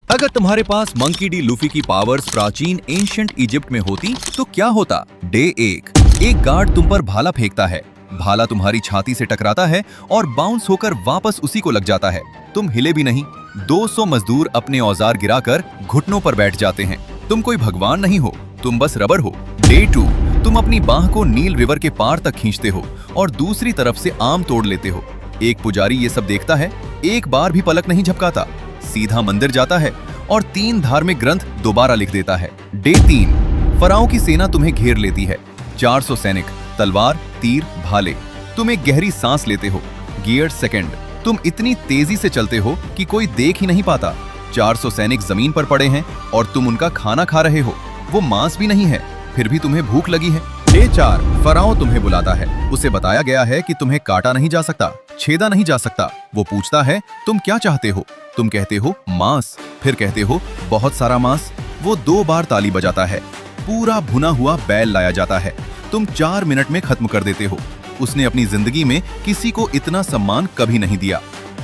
अगर तुम्हारे पास monkey D Luffy की पावर्स प्राचीन एंशिएंट इजिप्ट में होती तो क्या होता? डे 1। एक गार्ड तुम पर भाला फेंकता है। भाला तुम्हारी छाती से टकराता है और बाउंस होकर वापस उसी को लग जाता है। तुम हिले भी नहीं। 200 मजदूर अपने औजार गिराकर घुटनों पर बैठ जाते हैं। तुम कोई भगवान नहीं हो, तुम बस रबर हो। डे 2। तुम अपनी बाह को नील रिवर के पार तक खींचते हो और दूसरी तरफ से आम तोड़ लेते हो। एक पुजारी ये सब देखता है, एक बार भी पलक नहीं झपकाता, सीधा मंदिर जाता है और 3 धार्मिक ग्रंथ दोबारा लिख देता है। डे 3। फराओं की सेना तुम्हें घेर लेती है। 400 सैनिक, तलवार, तीर, भाले। तुम एक गहरी सांस लेते हो। Gear second. तुम इतनी तेजी से चलते हो कि कोई देख ही नहीं पाता। 400 सैनिक जमीन पर पड़े हैं और तुम उनका खाना खा रहे हो। वो मांस भी नहीं है, फिर भी तुम्हें भूख लगी है। डे 4। फराओ तुम्हें बुलाता है। उसे बताया गया है कि तुम्हें काटा नहीं जा सकता, छेदा नहीं जा सकता। वो पूछता है, तुम क्या चाहते हो? तुम कहते हो मांस, फिर कहते हो बहुत सारा मांस। वो 2 बार ताली बजाता है। पूरा भुना हुआ बैल लाया जाता है। तुम 4 मिनट में खत्म कर देते हो। उसने अपनी जिंदगी में किसी को इतना सम्मान कभी नहीं दिया।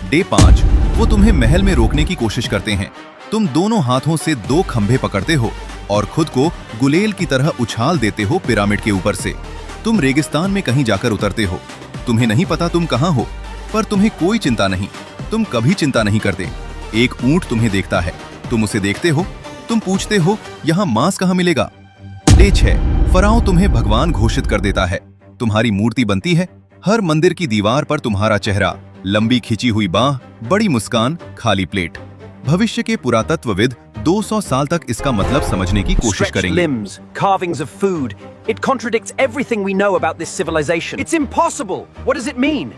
डे 5। वो तुम्हें महल में रोकने की कोशिश करते हैं। तुम दोनों हाथों से 2 खंभे पकड़ते हो और खुद को गुलेल की तरह उछाल देते हो पिरामिड के ऊपर से। तुम रेगिस्तान में कहीं जाकर उतरते हो। तुम्हें नहीं पता तुम कहाँ हो, पर तुम्हें कोई चिंता नहीं। तुम कभी चिंता नहीं करते। एक ऊंट तुम्हें देखता है। तुम उसे देखते हो। तुम पूछते हो, यहाँ मांस कहाँ मिलेगा? डे 6। फराओ तुम्हें भगवान घोषित कर देता है। तुम्हारी मूर्ति बनती है। हर मंदिर की दीवार पर तुम्हारा चेहरा, लंबी खिंची हुई बाह, बड़ी मुस्कान, खाली प्लेट। भविष्य के पुरातत्वविद 200 साल तक इसका मतलब समझने की कोशिश Stretched करेंगे। limbs, carvings of food. It contradicts everything we know about this civilization. It's impossible. What does it mean?